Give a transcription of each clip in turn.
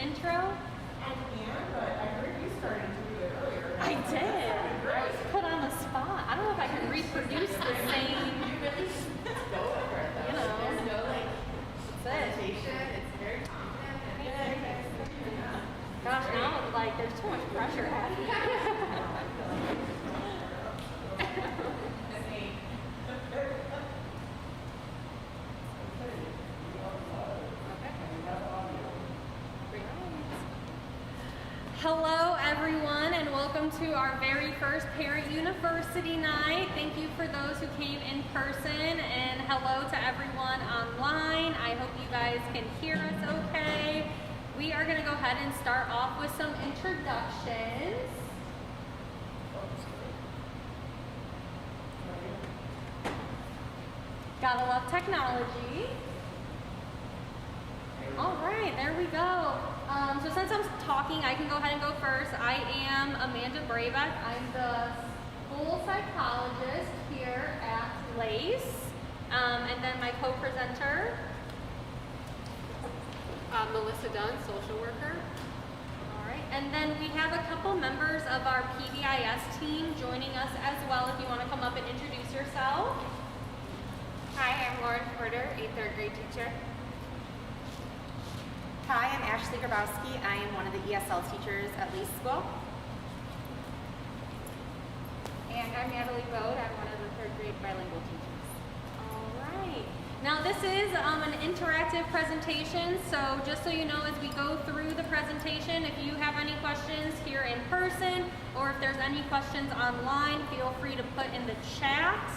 intro? I can, but I heard you started to do it earlier. I did. I was put on the spot. I don't know if I can reproduce the same. You really should go over it though. You know. There's no like That's it. hesitation. It's very confident. Gosh, now like there's too much pressure happening. Hello everyone and welcome to our very first Parent University night. Thank you for those who came in person and hello to everyone online. I hope you guys can hear us okay. We are going to go ahead and start off with some introductions. Gotta love technology. All right, there we go. So since I'm talking, I can go ahead and go first. I am Amanda Braybeck. I'm the school psychologist here at LACE. And then my co-presenter. Melissa Dunn, social worker. All right, and then we have a couple members of our PBIS team joining us as well. If you want to come up and introduce yourself. Hi, I'm Lauren Porter, a third grade teacher. Hi, I'm Ashley Grabowski. I am one of the ESL teachers at LACE School. And I'm Natalie Bode. I'm one of the third grade bilingual teachers. All right. Now this is an interactive presentation, so just so you know, as we go through the presentation, if you have any questions here in person or if there's any questions online, feel free to put in the chat.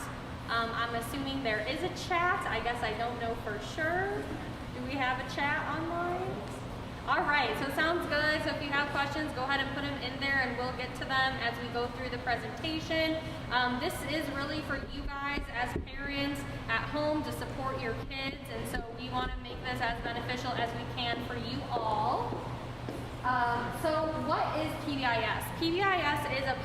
I'm assuming there is a chat. I guess I don't know for sure. Do we have a chat online? All right, so sounds good. So if you have questions, go ahead and put them in there and we'll get to them as we go through the presentation. This is really for you guys as parents at home to support your kids, and so we want to make this as beneficial as we can for you all. So what is PBIS? PBIS is a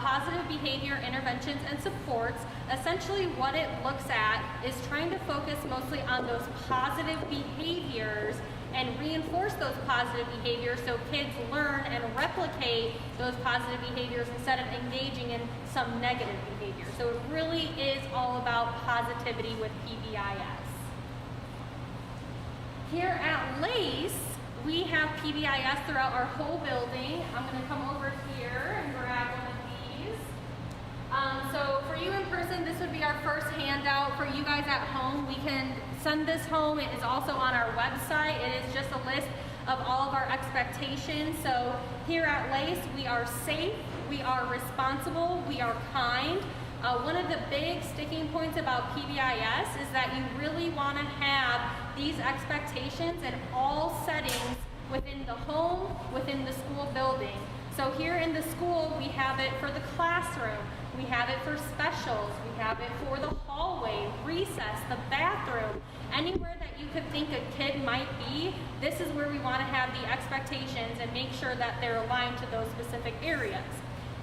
positive behavior interventions and supports. Essentially what it looks at is trying to focus mostly on those positive behaviors and reinforce those positive behaviors so kids learn and replicate those positive behaviors instead of engaging in some negative behavior. So it really is all about positivity with PBIS. Here at LACE, we have PBIS throughout our whole building. I'm going to come over here and grab one of these. So for you in person, this would be our first handout. For you guys at home, we can send this home. It is also on our website. It is just a list of all of our expectations. So here at LACE, we are safe, we are responsible, we are kind. One of the big sticking points about PBIS is that you really want to have these expectations in all settings within the home, within the school building. So here in the school, we have it for the classroom, we have it for specials, we have it for the hallway, recess, the bathroom, anywhere that you could think a kid might be. This is where we want to have the expectations and make sure that they're aligned to those specific areas.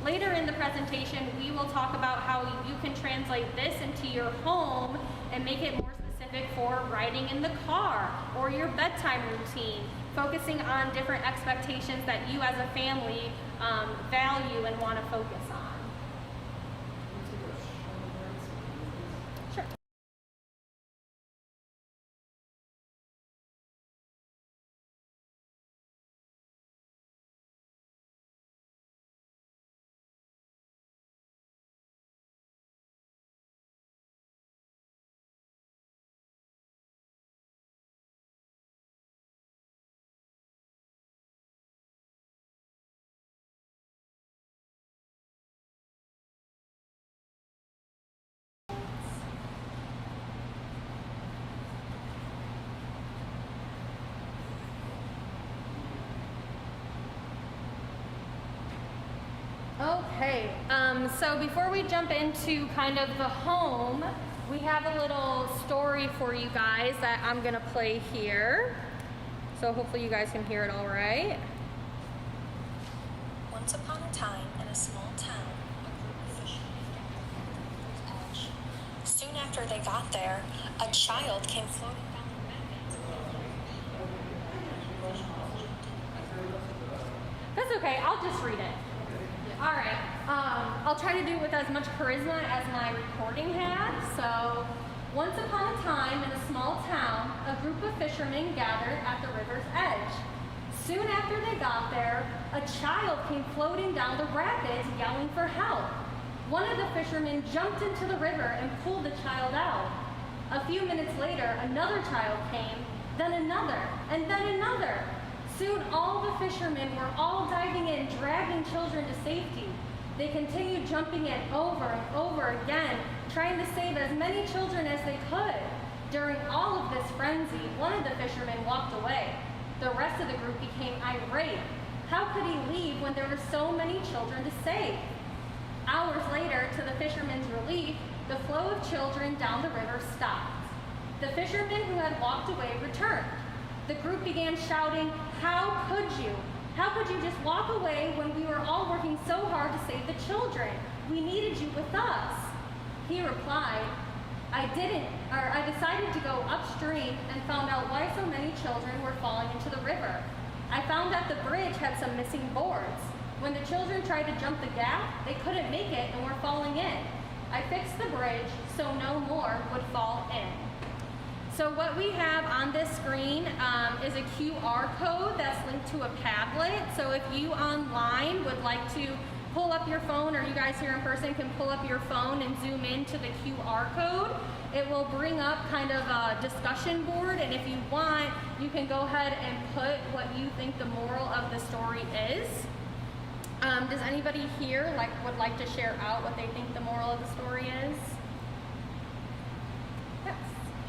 Later in the presentation, we will talk about how you can translate this into your home and make it more specific for riding in the car or your bedtime routine, focusing on different expectations that you as a family value and want to focus on. Sure. Okay, so before we jump into kind of the home, we have a little story for you guys that I'm gonna play here. So hopefully you guys can hear it all right. Once upon a time, in a small town, a group of fishermen gathered at the edge. Soon after they got there, a child came floating down the rapids. That's okay, I'll just read it. All right, I'll try to do it with as much charisma as my recording had. So, once upon a time in a small town, a group of fishermen gathered at the river's edge. Soon after they got there, a child came floating down the rapids yelling for help. One of the fishermen jumped into the river and pulled the child out. A few minutes later, another child came, then another, and then another. Soon all the fishermen were all diving in, dragging children to safety. They continued jumping in over and over again, trying to save as many children as they could. During all of this frenzy, one of the fishermen walked away. The rest of the group became irate. How could he leave when there were so many children to save? Hours later, to the fishermen's relief, the flow of children down the river stopped. The fishermen who had walked away returned. The group began shouting, "How could you? How could you just walk away when we were all working so hard to save the children? We needed you with us." He replied, I decided to go upstream and found out why so many children were falling into the river. I found that the bridge had some missing boards. When the children tried to jump the gap, they couldn't make it and were falling in. I fixed the bridge so no more would fall in. So what we have on this screen is a QR code that's linked to a Padlet. So if you online would like to pull up your phone, or you guys here in person can pull up your phone and zoom into the QR code, it will bring up kind of a discussion board, and if you want, you can go ahead and put what you think the moral of the story is. Does anybody here would like to share out what they think the moral of the story is? Yes.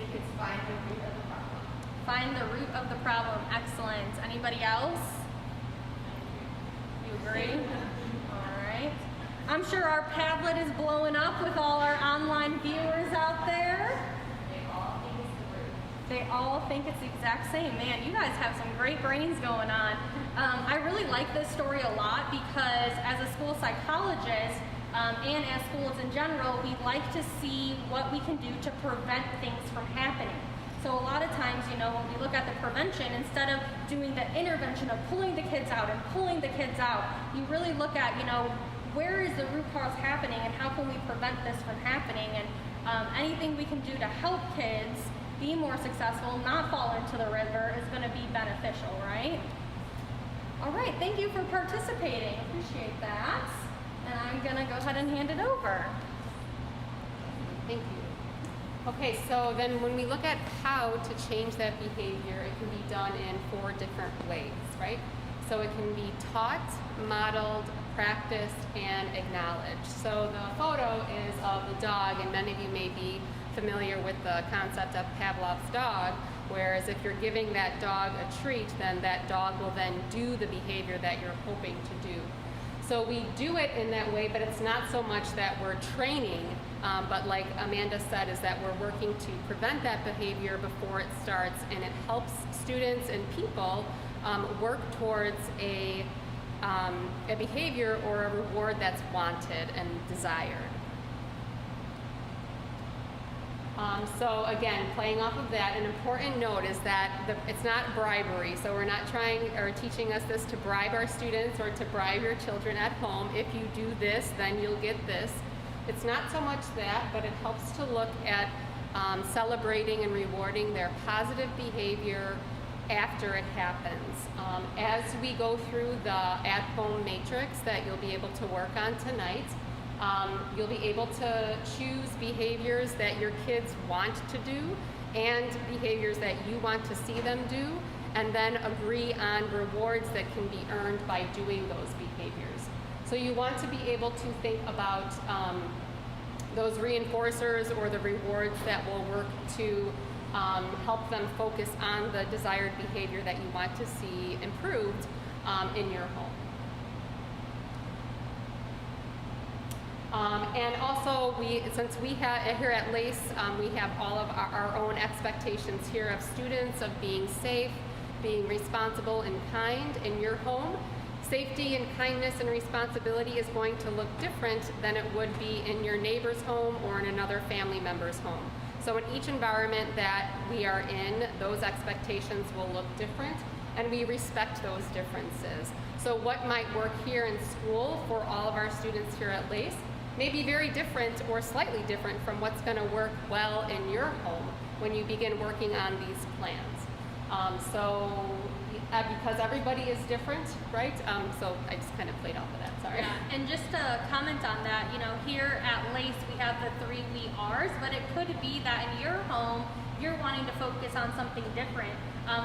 If it's find the root of the problem. Find the root of the problem. Excellent. Anybody else? You agree? All right. I'm sure our Padlet is blowing up with all our online viewers out there. They all think it's the exact same. Man, you guys have some great brains going on. I really like this story a lot because as a school psychologist and as schools in general, we like to see what we can do to prevent things from happening. So a lot of times, when we look at the prevention, instead of doing the intervention of pulling the kids out and pulling the kids out, you really look at, where is the root cause happening and how can we prevent this from happening? And anything we can do to help kids be more successful, not fall into the river, is going to be beneficial, right? All right, thank you for participating. Appreciate that. And I'm going to go ahead and hand it over. Thank you. Okay, so then when we look at how to change that behavior, it can be done in 4 different ways, right? So it can be taught, modeled, practiced, and acknowledged. So the photo is of the dog, and many of you may be familiar with the concept of Pavlov's dog, whereas if you're giving that dog a treat, then that dog will then do the behavior that you're hoping to do. So we do it in that way, but it's not so much that we're training, but like Amanda said, is that we're working to prevent that behavior before it starts, and it helps students and people work towards a behavior or a reward that's wanted and desired. So again, playing off of that, an important note is that it's not bribery. So we're not trying or teaching us this to bribe our students or to bribe your children at home. If you do this, then you'll get this. It's not so much that, but it helps to look at celebrating and rewarding their positive behavior after it happens. As we go through the at-home matrix that you'll be able to work on tonight, you'll be able to choose behaviors that your kids want to do and behaviors that you want to see them do, and then agree on rewards that can be earned by doing those behaviors. So you want to be able to think about those reinforcers or the rewards that will work to help them focus on the desired behavior that you want to see improved in your home. And also, since we have here at LACE, we have all of our own expectations here of students, of being safe, being responsible and kind in your home. Safety and kindness and responsibility is going to look different than it would be in your neighbor's home or in another family member's home. So in each environment that we are in, those expectations will look different. and we respect those differences. So what might work here in school for all of our students here at Lace may be very different or slightly different from what's going to work well in your home when you begin working on these plans. Because everybody is different, right? So I just kind of played off of that, sorry. Yeah, and just to comment on that, here at Lace we have the 3 we are's, but it could be that in your home you're wanting to focus on something different.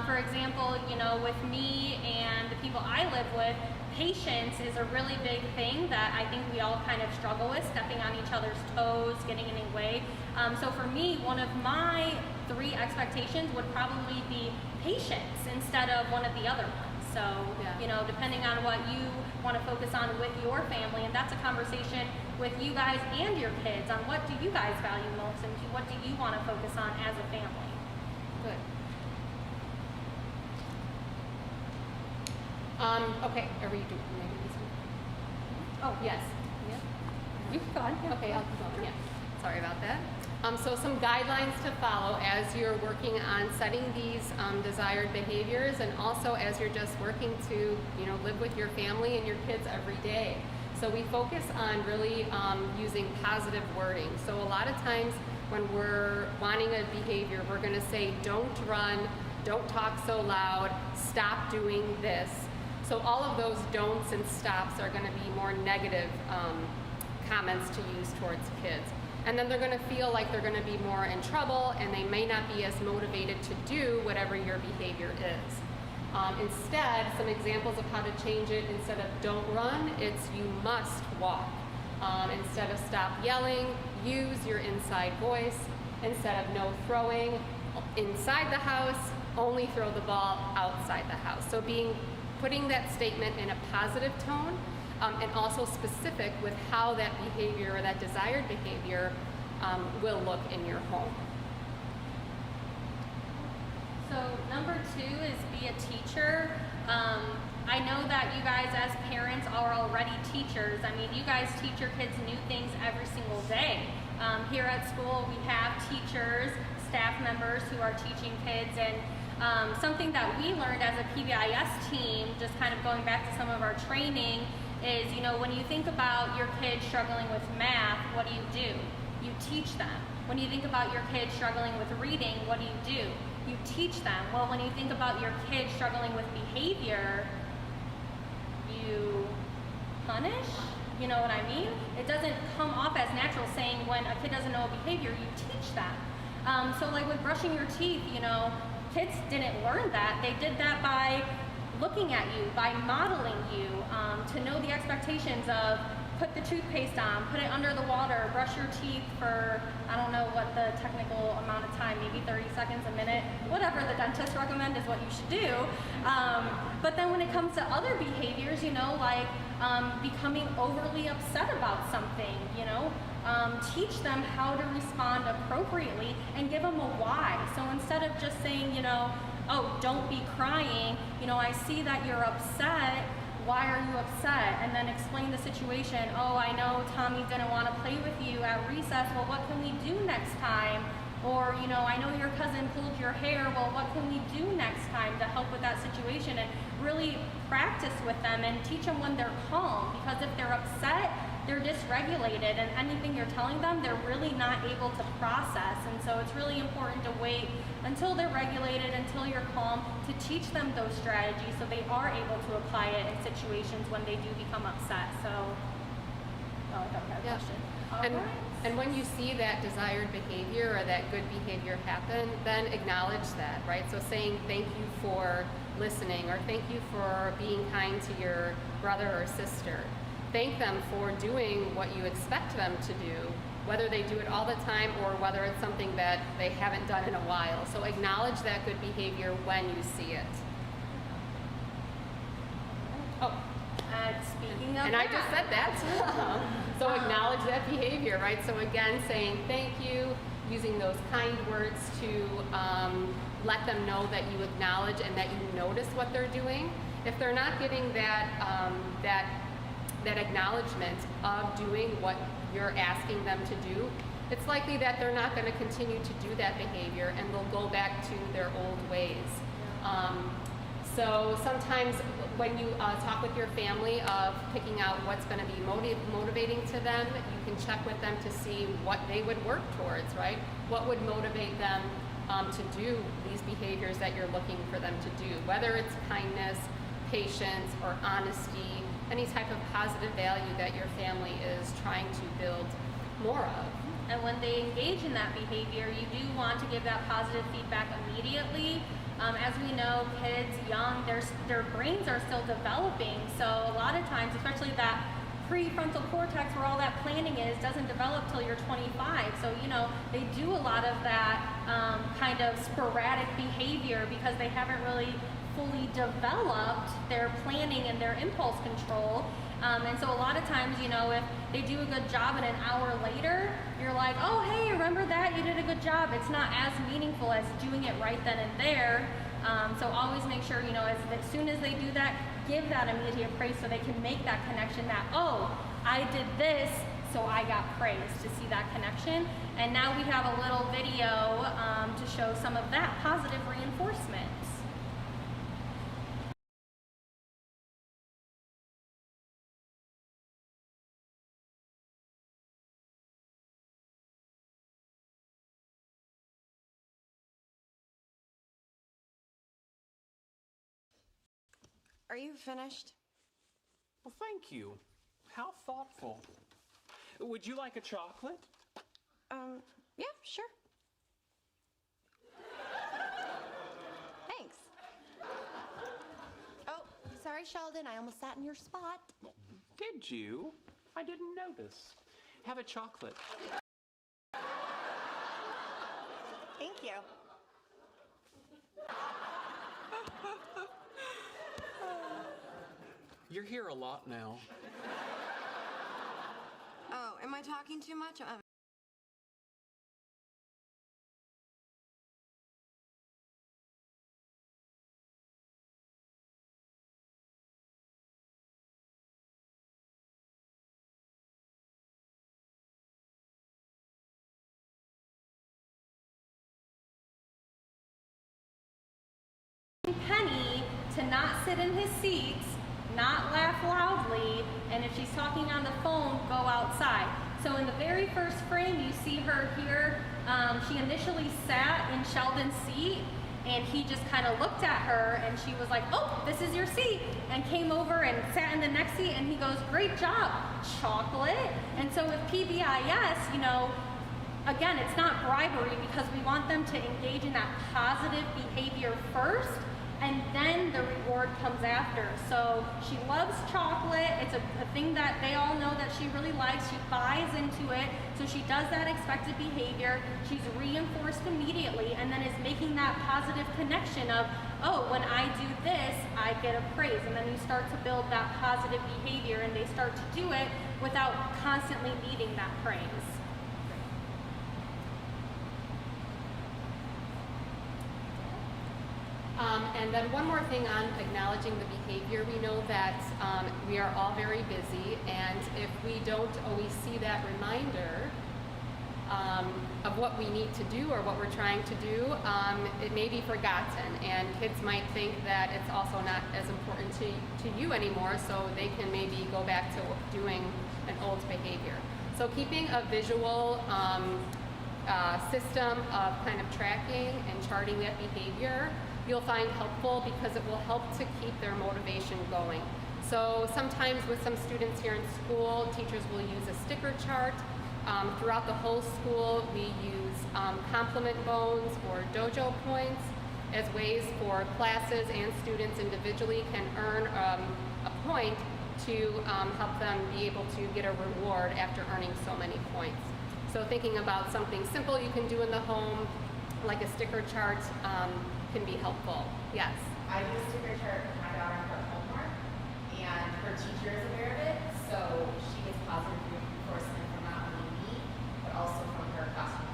For example, with me and the people I live with, patience is a really big thing that I think we all kind of struggle with, stepping on each other's toes, getting in the way. So for me, one of my 3 expectations would probably be patience instead of one of the other ones. So, depending on what you want to focus on with your family, and that's a conversation with you guys and your kids on what do you guys value most and what do you want to focus on as a family. Good. Okay, are we doing maybe this one? Oh, yes. Yeah. You've gone. Okay, I'll keep going, yeah. Sorry about that. So some guidelines to follow as you're working on setting these desired behaviors, and also as you're just working to, live with your family and your kids every day. So we focus on really using positive wording. So a lot of times when we're wanting a behavior, we're going to say, don't run, don't talk so loud, stop doing this. So all of those don'ts and stops are going to be more negative comments to use towards kids. And then they're going to feel like they're going to be more in trouble, and they may not be as motivated to do whatever your behavior is. Instead, some examples of how to change it: instead of don't run, it's you must walk. Instead of stop yelling, use your inside voice. Instead of no throwing inside the house, only throw the ball outside the house. So putting that statement in a positive tone, and also specific with how that behavior or that desired behavior will look in your home. So number 2 is be a teacher. I know that you guys as parents are already teachers. I mean, you guys teach your kids new things every single day. Here at school we have teachers, staff members who are teaching kids, and something that we learned as a PBIS team, just kind of going back to some of our training, is, when you think about your kids struggling with math, what do? You teach them. When you think about your kids struggling with reading, what do? You teach them. Well, when you think about your kids struggling with behavior, you punish? You know what I mean? It doesn't come off as natural saying when a kid doesn't know a behavior, you teach them. So like with brushing your teeth, kids didn't learn that. They did that by looking at you, by modeling you, to know the expectations of put the toothpaste on, put it under the water, brush your teeth for, I don't know what the technical amount of time, maybe 30 seconds, a minute, whatever the dentist recommends is what you should do. But then when it comes to other behaviors, like becoming overly upset about something, teach them how to respond appropriately and give them a why. So instead of just saying, oh, don't be crying, I see that you're upset, why are you upset? And then explain the situation. Oh, I know Tommy didn't want to play with you at recess, well, what can we do next time? Or, I know your cousin pulled your hair, well, what can we do next time to help with that situation? And really practice with them and teach them when they're calm, because if they're upset, they're dysregulated, and anything you're telling them, they're really not able to process. And so it's really important to wait until they're regulated, until you're calm, to teach them those strategies so they are able to apply it in situations when they do become upset. So, I thought we had a question. And when you see that desired behavior or that good behavior happen, then acknowledge that, right? So saying thank you for listening, or thank you for being kind to your brother or sister. Thank them for doing what you expect them to do, whether they do it all the time or whether it's something that they haven't done in a while. So acknowledge that good behavior when you see it. Oh. Speaking of and I just said that too. So acknowledge that behavior, right? So again, saying thank you, using those kind words to let them know that you acknowledge and that you notice what they're doing. If they're not getting that that acknowledgement of doing what you're asking them to do, it's likely that they're not going to continue to do that behavior, and they'll go back to their old ways. So sometimes when you talk with your family of picking out what's going to be motivating to them, you can check with them to see what they would work towards, right? What would motivate them to do these behaviors that you're looking for them to do, whether it's kindness, patience, or honesty, any type of positive value that your family is trying to build more of. And when they engage in that behavior, you do want to give that positive feedback immediately. As we know, kids young, their brains are still developing. So a lot of times, especially that prefrontal cortex where all that planning is, doesn't develop till you're 25. So, they do a lot of that kind of sporadic behavior because they haven't really fully developed their planning and their impulse control. And so a lot of times, if they do a good job and an hour later, you're like, oh, hey, remember that? You did a good job. It's not as meaningful as doing it right then and there. So always make sure, as soon as they do that, give that immediate praise so they can make that connection that, oh, I did this, so I got praised, to see that connection. And now we have a little video to show some of that positive reinforcement. Are you finished? Well, thank you. How thoughtful. Would you like a chocolate? Yeah, sure. Thanks. Oh, sorry, Sheldon. I almost sat in your spot. Did you? I didn't notice. Have a chocolate. Thank you. You're here a lot now. Oh, am I talking too much? Penny to not sit in his seats, not laugh loudly, and if she's talking on the phone, go outside. So in the very first frame, you see her here. She initially sat in Sheldon's seat, and he just kind of looked at her, and she was like, oh, this is your seat, and came over and sat in the next seat, and he goes, great job, chocolate. And so with PBIS, again, it's not bribery because we want them to engage in that positive behavior first, and then the reward comes after. So she loves chocolate. It's a thing that they all know that she really likes. She buys into it. So she does that expected behavior. She's reinforced immediately, and then is making that positive connection of, oh, when I do this, I get a praise. And then you start to build that positive behavior, and they start to do it without constantly needing that praise. And then one more thing on acknowledging the behavior. We know that we are all very busy, and if we don't always see that reminder of what we need to do or what we're trying to do, it may be forgotten, and kids might think that it's also not as important to you anymore, so they can maybe go back to doing an old behavior. So keeping a visual system of kind of tracking and charting that behavior, you'll find helpful because it will help to keep their motivation going. So sometimes with some students here in school, teachers will use a sticker chart. Throughout the whole school, we use compliment bones or dojo points as ways for classes and students individually can earn a point to help them be able to get a reward after earning so many points. So thinking about something simple you can do in the home, like a sticker chart, can be helpful. Yes? I use sticker chart with my daughter for homework, and her teacher is aware of it, so she gets positive reinforcement from not only me, but also from her classroom.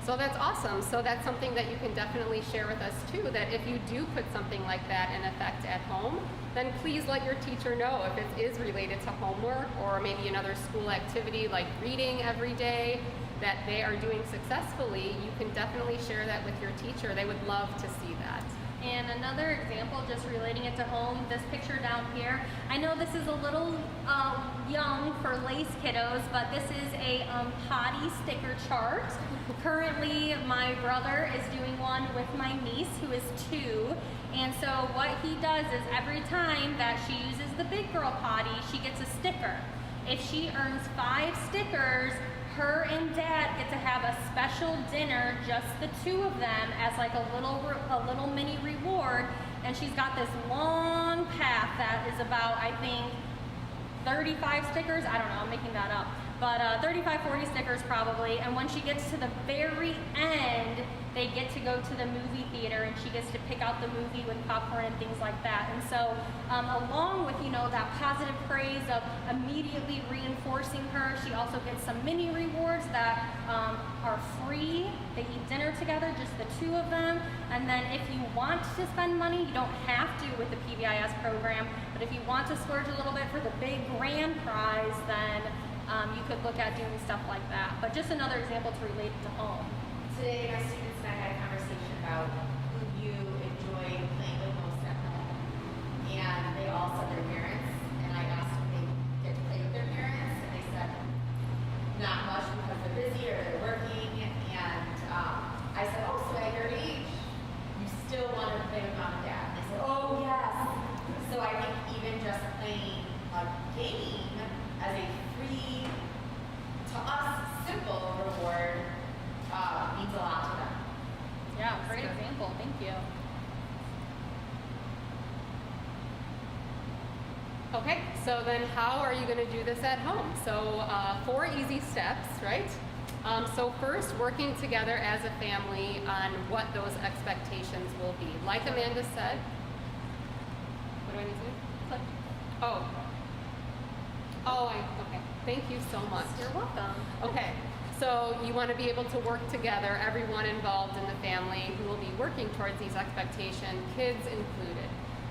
So that's awesome. So that's something that you can definitely share with us too, that if you do put something like that in effect at home, then please let your teacher know if it is related to homework or maybe another school activity like reading every day. that they are doing successfully, you can definitely share that with your teacher. They would love to see that. And another example, just relating it to home, this picture down here. I know this is a little young for lace kiddos, but this is a potty sticker chart. Currently, my brother is doing one with my niece, who is 2. And so what he does is every time that she uses the big girl potty, she gets a sticker. If she earns 5 stickers, her and Dad get to have a special dinner, just the 2 of them, as like a little mini reward. And she's got this long path that is about, I think, 35 stickers. I don't know, I'm making that up. But 35, 40 stickers probably. And when she gets to the very end, they get to go to the movie theater, and she gets to pick out the movie with popcorn and things like that. And so along with, you know, that positive praise of immediately reinforcing her, she also gets some mini rewards that are free. They eat dinner together, just the 2 of them. And then if you want to spend money, you don't have to with the PBIS program, but if you want to splurge a little bit for the big grand prize, then you could look at doing stuff like that. But just another example to relate it to home. Today, my students and I had a conversation about who you enjoy playing with most at home. And they all said their parents, and I asked if they get to play with their parents, and they said not much because they're busy or they're working. And I said, oh, so at your age, you still want to play with mom and dad? And they said, oh, yes. So I think even just playing a game as a free, to us, simple reward means a lot to them. Yeah, great example. Thank you. Okay, so then how are you going to do this at home? So 4 easy steps, right? So first, working together as a family on what those expectations will be. Like Amanda said, what do I need to do? Click. Okay. Thank you so much. You're welcome. Okay, so you want to be able to work together, everyone involved in the family who will be working towards these expectations, kids included.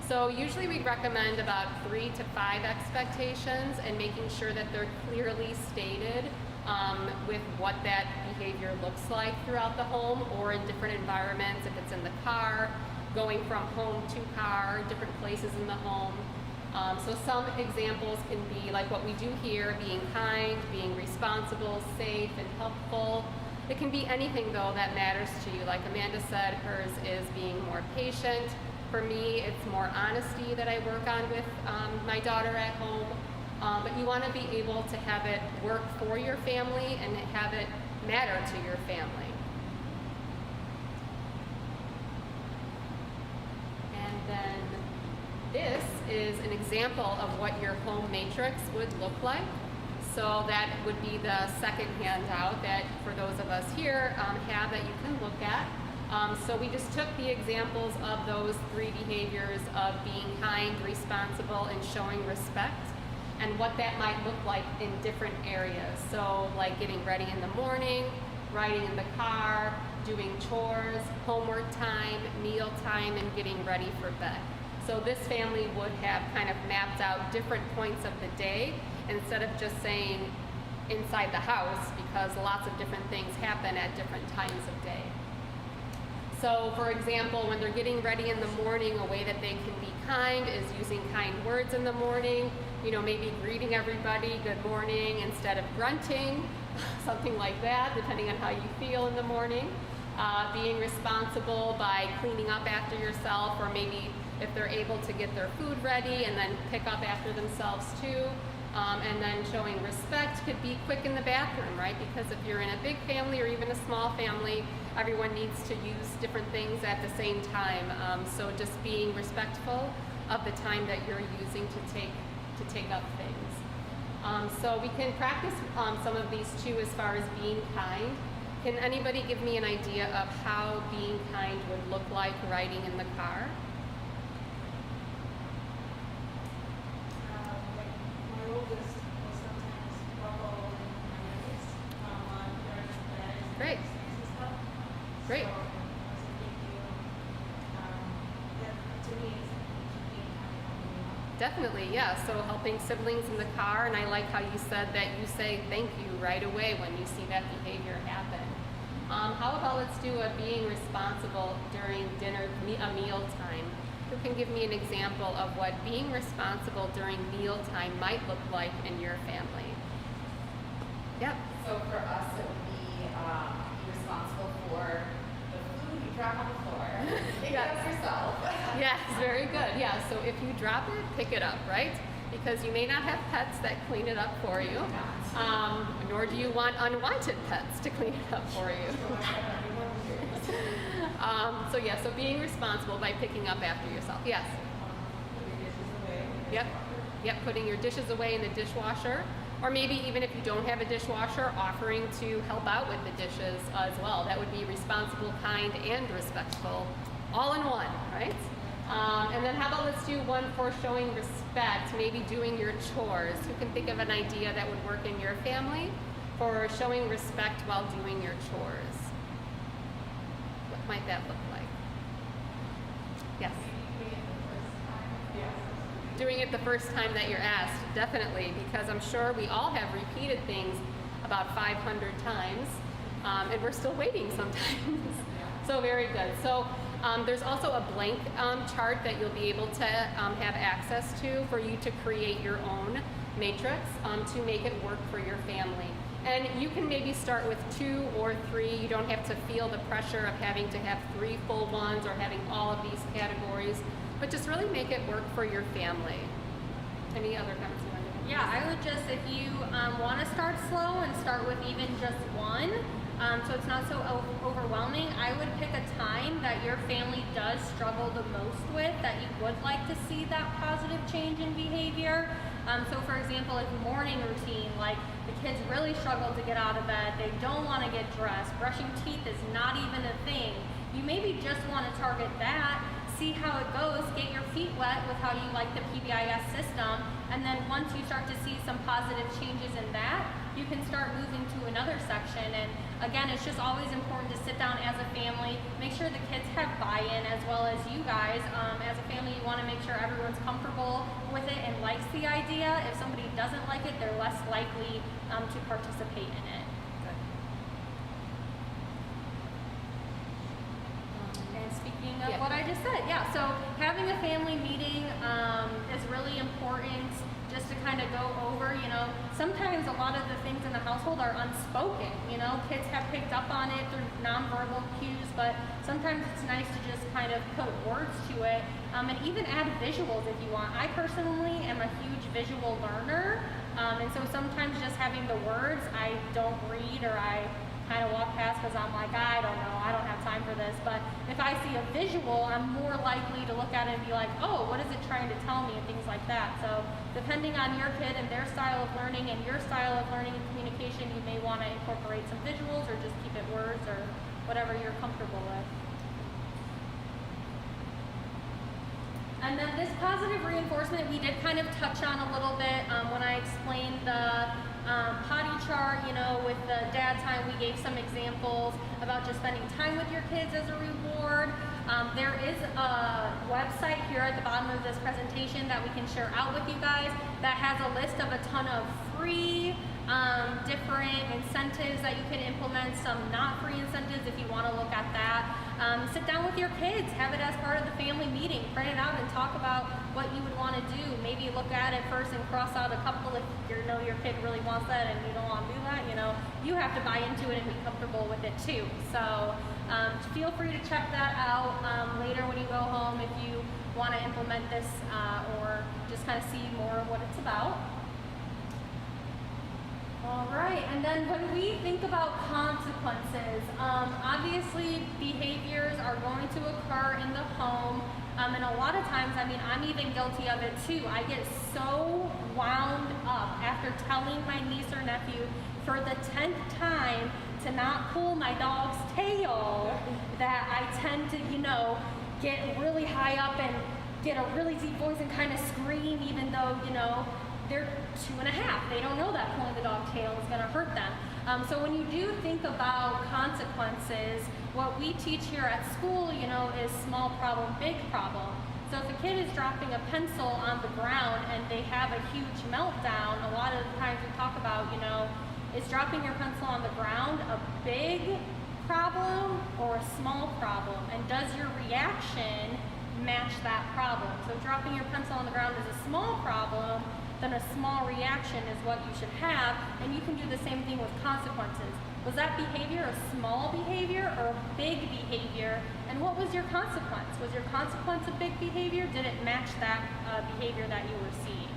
So usually we'd recommend about 3 to 5 expectations and making sure that they're clearly stated with what that behavior looks like throughout the home or in different environments, if it's in the car, going from home to car, different places in the home. So some examples can be like what we do here, being kind, being responsible, safe, and helpful. It can be anything, though, that matters to you. Like Amanda said, hers is being more patient. For me, it's more honesty that I work on with my daughter at home. But you want to be able to have it work for your family and have it matter to your family. And then this is an example of what your home matrix would look like. So that would be the second handout that for those of us here have that you can look at. So we just took the examples of those 3 behaviors of being kind, responsible, and showing respect, and what that might look like in different areas. So like getting ready in the morning, riding in the car, doing chores, homework time, meal time, and getting ready for bed. So this family would have kind of mapped out different points of the day instead of just saying inside the house, because lots of different things happen at different times of day. So for example, when they're getting ready in the morning, a way that they can be kind is using kind words in the morning. You know, maybe greeting everybody, good morning, instead of grunting, something like that, depending on how you feel in the morning. Being responsible by cleaning up after yourself, or maybe if they're able to get their food ready and then pick up after themselves too. And then showing respect could be quick in the bathroom, right? Because if you're in a big family or even a small family, everyone needs to use different things at the same time. So just being respectful of the time that you're using to take up things. So we can practice some of these too as far as being kind. Can anybody give me an idea of how being kind would look like riding in the car? My oldest will sometimes buckle in my knees on during the bed Great. and stuff. Great. So, as a big deal, that to me is being kind of helping me out. Definitely, yeah. So helping siblings in the car, and I like how you said that you say thank you right away when you see that behavior happen. How about let's do a being responsible during dinner, a meal time. Who can give me an example of what being responsible during mealtime might look like in your family? Yep. So for us, it would be responsible for the food you drop on the floor. Pick it up yourself. Yes, very good. Yeah, so if you drop it, pick it up, right? Because you may not have pets that clean it up for you, nor do you want unwanted pets to clean it up for you. So being responsible by picking up after yourself. Yes. Yep, putting your dishes away in the dishwasher. Or maybe even if you don't have a dishwasher, offering to help out with the dishes as well. That would be responsible, kind, and respectful, all in one, right? And then how about let's do one for showing respect, maybe doing your chores. Who can think of an idea that would work in your family for showing respect while doing your chores? What might that look like? Yes? Doing it the first time that you're asked, definitely, because I'm sure we all have repeated things about 500 times, and we're still waiting sometimes. So very good. So there's also a blank chart that you'll be able to have access to for you to create your own matrix to make it work for your family. And you can maybe start with 2 or 3. You don't have to feel the pressure of having to have 3 full ones or having all of these categories, but just really make it work for your family. Any other comments you want to make? Yeah, I would just, if you want to start slow and start with even just 1, so it's not so overwhelming, I would pick a time that your family does struggle the most with, that you would like to see that positive change in behavior. So for example, if morning routine, like the kids really struggle to get out of bed, they don't want to get dressed, brushing teeth is not even a thing, you maybe just want to target that, see how it goes, get your feet wet with how you like the PBIS system, and then once you start to see some positive changes in that, you can start moving to another section. And again, it's just always important to sit down as a family, make sure the kids have buy-in as well as you guys. As a family, you want to make sure everyone's comfortable with it and likes the idea. If somebody doesn't like it, they're less likely to participate in it. And speaking of what I just said, yeah, so having a family meeting is really important, just to kind of go over, sometimes a lot of the things in the household are unspoken, kids have picked up on it through nonverbal cues, but sometimes it's nice to just kind of put words to it, and even add visuals if you want. I personally am a huge visual learner, and so sometimes just having the words, I don't read or I kind of walk past because I'm like, I don't know, I don't have time for this. But if I see a visual, I'm more likely to look at it and be like, oh, what is it trying to tell me, and things like that. So depending on your kid and their style of learning and your style of learning and communication, you may want to incorporate some visuals or just keep it words or whatever you're comfortable with. And then this positive reinforcement we did kind of touch on a little bit when I explained the potty chart, with the dad time. We gave some examples about just spending time with your kids as a reward. There is a website here at the bottom of this presentation that we can share out with you guys that has a list of a ton of free different incentives that you can implement, some not free incentives if you want to look at that. Sit down with your kids, have it as part of the family meeting, print it out and talk about what you would want to do. Maybe look at it first and cross out a couple if your kid really wants that and you don't want to do that. You have to buy into it and be comfortable with it too. So feel free to check that out later when you go home if you want to implement this or just kind of see more of what it's about. All right, and then when we think about consequences, obviously behaviors are going to occur in the home, and a lot of times, I'm even guilty of it too. I get so wound up after telling my niece or nephew for the 10th time to not pull my dog's tail that I tend to, get really high up and get a really deep voice and kind of scream even though, they're 2.5. They don't know that pulling the dog tail is going to hurt them. So when you do think about consequences, what we teach here at school, is small problem, big problem. So if a kid is dropping a pencil on the ground and they have a huge meltdown, a lot of the times we talk about, is dropping your pencil on the ground a big problem or a small problem? And does your reaction match that problem? So if dropping your pencil on the ground is a small problem, then a small reaction is what you should have, and you can do the same thing with consequences. Was that behavior a small behavior or a big behavior? And what was your consequence? Was your consequence a big behavior? Did it match that behavior that you were seeing?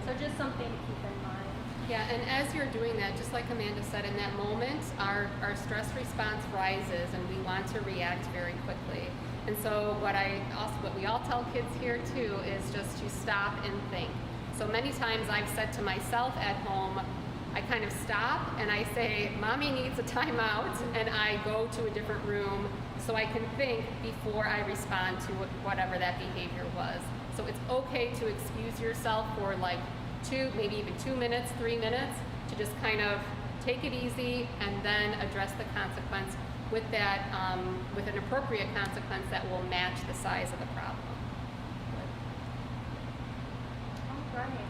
So just something to keep in mind. Yeah, and as you're doing that, just like Amanda said, in that moment, our stress response rises and we want to react very quickly. And so what we all tell kids here too is just to stop and think. So many times I've said to myself at home, I kind of stop and I say, Mommy needs a timeout, and I go to a different room so I can think before I respond to whatever that behavior was. So it's okay to excuse yourself for like 2, maybe even 2 minutes, 3 minutes, to just kind of take it easy and then address the consequence with that, with an appropriate consequence that will match the size of the problem. All right.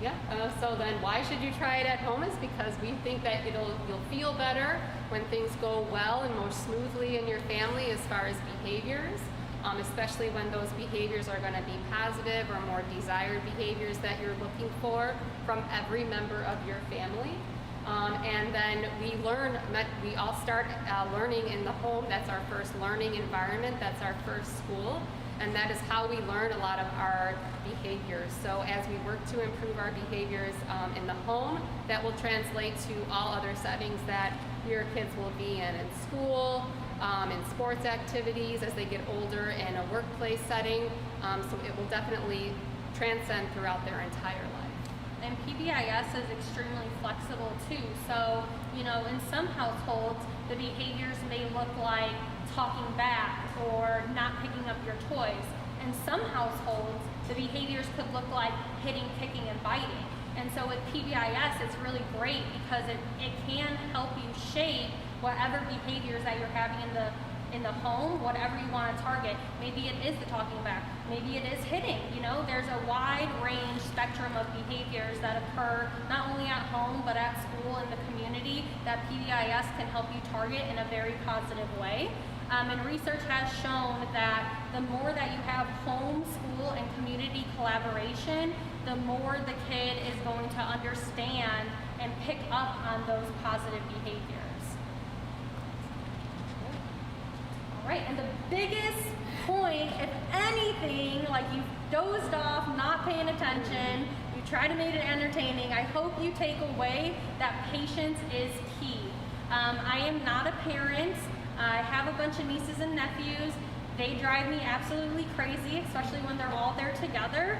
Yeah, so then why should you try it at home is because we think that you'll feel better when things go well and more smoothly in your family as far as behaviors, especially when those behaviors are going to be positive or more desired behaviors that you're looking for from every member of your family. And then we all start learning in the home. That's our first learning environment. That's our first school. And that is how we learn a lot of our behaviors. So as we work to improve our behaviors in the home, that will translate to all other settings that your kids will be in school, in sports activities as they get older, in a workplace setting. So it will definitely transcend throughout their entire life. And PBIS is extremely flexible too. So, in some households, the behaviors may look like talking back or not picking up your toys. In some households, the behaviors could look like hitting, kicking, and biting. And so with PBIS, it's really great because it can help you shape whatever behaviors that you're having in the home, whatever you want to target. Maybe it is the talking back. Maybe it is hitting. There's a wide range spectrum of behaviors that occur not only at home but at school and the community that PBIS can help you target in a very positive way. And research has shown that the more that you have home, school, and community collaboration, the more the kid is going to understand and pick up on those positive behaviors. All right, and the biggest point, if anything, like you dozed off, not paying attention, you try to make it entertaining, I hope you take away that patience is key. I am not a parent. I have a bunch of nieces and nephews. They drive me absolutely crazy, especially when they're all there together.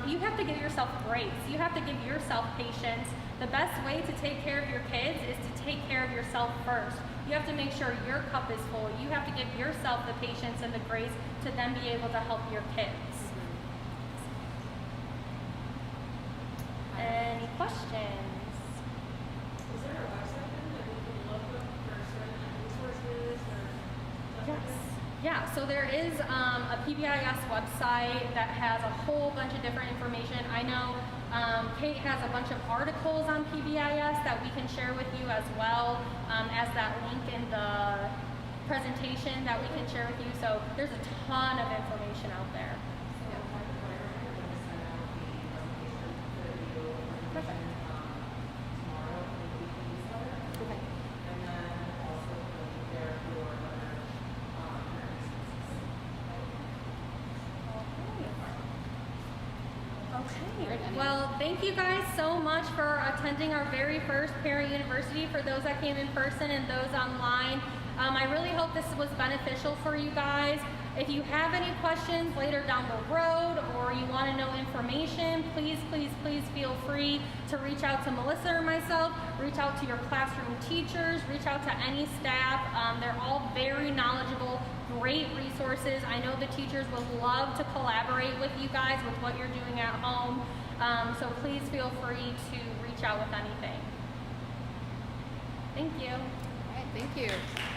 You have to give yourself grace. You have to give yourself patience. The best way to take care of your kids is to take care of yourself first. You have to make sure your cup is full. You have to give yourself the patience and the grace to then be able to help your kids. Any questions? Is there a website then that we can look up for certain resources or stuff like that? Yeah, so there is a PBIS website that has a whole bunch of different information. I know Kate has a bunch of articles on PBIS that we can share with you as well as that link in the presentation that we can share with you. So there's a ton of information out there. Perfect. Okay. Okay. Well, thank you guys so much for attending our very first Parent University, for those that came in person and those online. I really hope this was beneficial for you guys. If you have any questions later down the road or you want to know information, please feel free to reach out to Melissa or myself, reach out to your classroom teachers, reach out to any staff. They're all very knowledgeable, great resources. I know the teachers would love to collaborate with you guys with what you're doing at home. So please feel free to reach out with anything. Thank you. All right, thank you.